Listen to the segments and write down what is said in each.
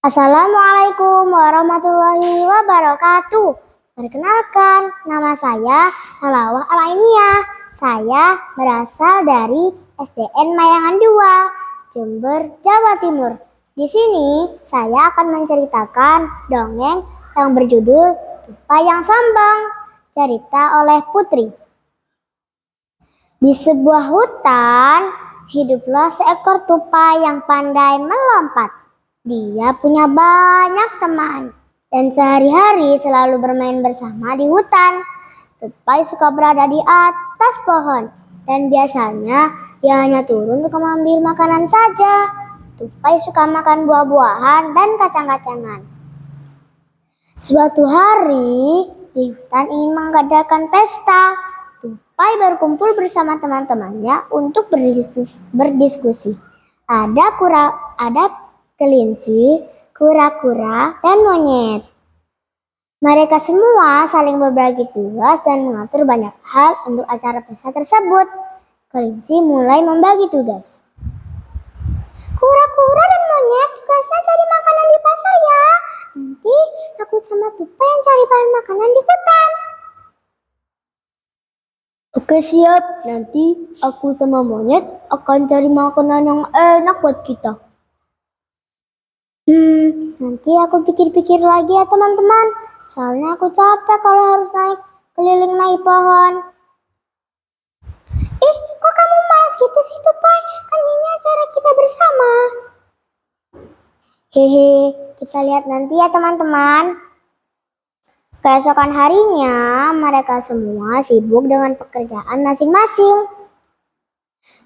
Assalamualaikum warahmatullahi wabarakatuh. Perkenalkan, nama saya Halawah Alainia. Saya berasal dari SDN Mayangan 2, Jember, Jawa Timur. Di sini saya akan menceritakan dongeng yang berjudul Tupai yang Sombong, cerita oleh Putri. Di sebuah hutan, hiduplah seekor tupai yang pandai melompat. Dia punya banyak teman dan sehari-hari selalu bermain bersama di hutan. Tupai suka berada di atas pohon dan biasanya dia hanya turun untuk mengambil makanan saja. Tupai suka makan buah-buahan dan kacang-kacangan. Suatu hari di hutan ingin mengadakan pesta. Tupai berkumpul bersama teman-temannya untuk berdiskusi. Ada kelinci, kura-kura, dan monyet. Mereka semua saling berbagi tugas dan mengatur banyak hal untuk acara pesta tersebut. Kelinci mulai membagi tugas. Kura-kura dan monyet tugasnya cari makanan di pasar ya. Nanti aku sama Tupai yang cari bahan makanan di hutan. Oke siap, nanti aku sama monyet akan cari makanan yang enak buat kita. Nanti aku pikir-pikir lagi ya teman-teman. Soalnya aku capek kalau harus keliling naik pohon. Kok kamu malas gitu sih Tupai? Kan ini acara kita bersama. Hehe, kita lihat nanti ya teman-teman. Keesokan harinya mereka semua sibuk dengan pekerjaan masing-masing.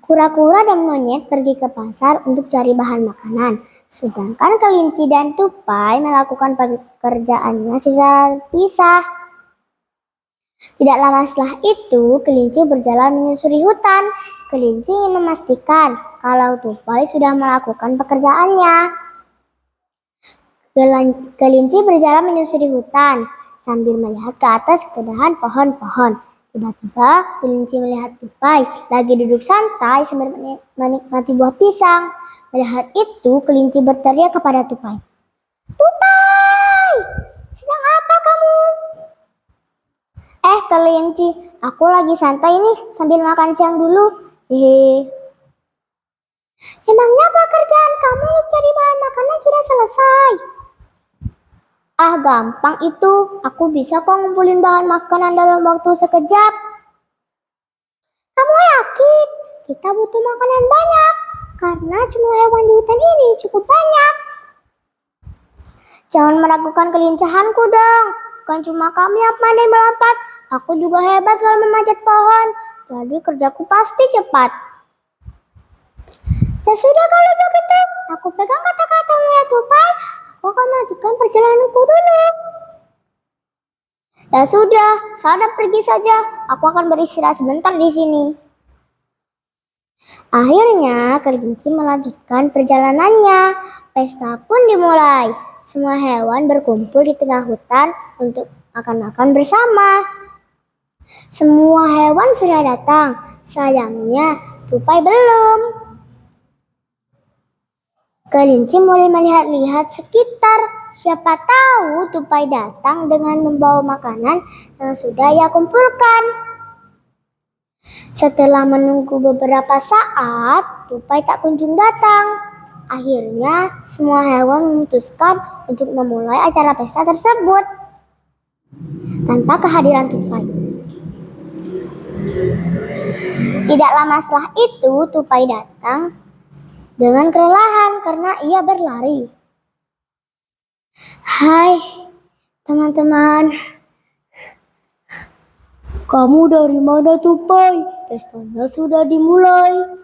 Kura-kura dan monyet pergi ke pasar untuk cari bahan makanan. Sedangkan kelinci dan tupai melakukan pekerjaannya secara pisah. Tidak lama setelah itu, kelinci berjalan menyusuri hutan. Kelinci ingin memastikan kalau tupai sudah melakukan pekerjaannya. Kelinci berjalan menyusuri hutan sambil melihat ke atas ke dahan pohon-pohon. Tiba-tiba kelinci melihat tupai lagi duduk santai sambil menikmati buah pisang. Melihat itu, kelinci berteriak kepada tupai. Tupai, sedang apa kamu? Kelinci, aku lagi santai nih sambil makan siang dulu. Hehe. Emangnya pekerjaan kamu untuk cari bahan makanan sudah selesai? Gampang itu. Aku bisa kok ngumpulin bahan makanan dalam waktu sekejap. Kamu yakin? Kita butuh makanan banyak. Karena jumlah hewan di hutan ini cukup banyak. Jangan meragukan kelincahanku dong. Bukan cuma kamu yang pandai melompat. Aku juga hebat kalau memanjat pohon. Jadi kerjaku pasti cepat. Ya sudah kalau begitu. Aku pegang kata-katamu ya Tupai. Aku akan melanjutkan perjalananku dulu. Ya sudah, sana pergi saja. Aku akan beristirahat sebentar di sini. Akhirnya kelinci melanjutkan perjalanannya. Pesta pun dimulai. Semua hewan berkumpul di tengah hutan untuk makan-makan bersama. Semua hewan sudah datang. Sayangnya tupai belum. Kelinci mulai melihat-lihat sekitar. Siapa tahu tupai datang dengan membawa makanan yang sudah ia kumpulkan. Setelah menunggu beberapa saat, tupai tak kunjung datang. Akhirnya, semua hewan memutuskan untuk memulai acara pesta tersebut tanpa kehadiran tupai. Tidak lama setelah itu, tupai datang dengan kelelahan karena ia berlari. Hai, teman-teman. Kamu dari mana Tupai? Pestanya sudah dimulai.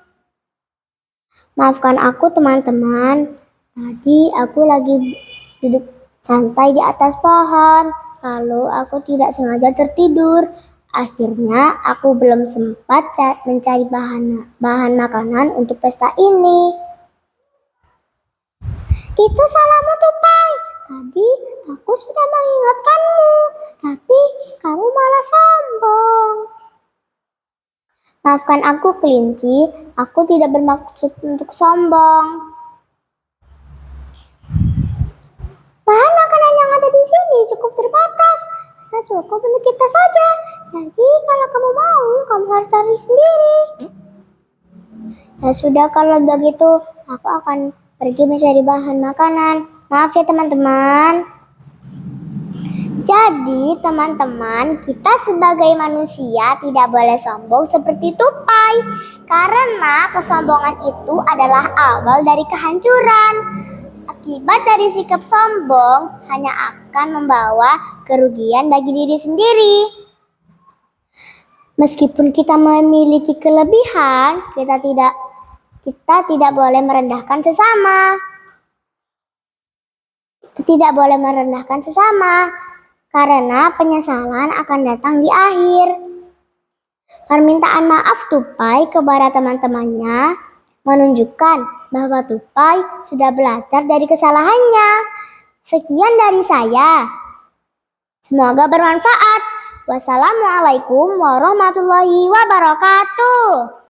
Maafkan aku teman-teman. Tadi aku lagi duduk santai di atas pohon. Lalu aku tidak sengaja tertidur. Akhirnya aku belum sempat mencari bahan makanan untuk pesta ini. Itu salahmu Tupai. Tadi aku sudah mengingatkanmu, tapi kamu malah sombong. Maafkan aku kelinci, aku tidak bermaksud untuk sombong. cukup untuk kita saja. Jadi kalau kamu mau, kamu harus cari sendiri. Ya sudah, kalau begitu aku akan pergi mencari bahan makanan. Maaf ya teman-teman. Jadi teman-teman, kita sebagai manusia tidak boleh sombong seperti tupai. Karena kesombongan itu adalah awal dari kehancuran. Akibat dari sikap sombong hanya akan membawa kerugian bagi diri sendiri. Meskipun kita memiliki kelebihan, kita tidak boleh merendahkan sesama. Tidak boleh merendahkan sesama. Karena penyesalan akan datang di akhir. Permintaan maaf tupai kepada teman-temannya menunjukkan bahwa tupai sudah belajar dari kesalahannya. Sekian dari saya. Semoga bermanfaat. Wassalamualaikum warahmatullahi wabarakatuh.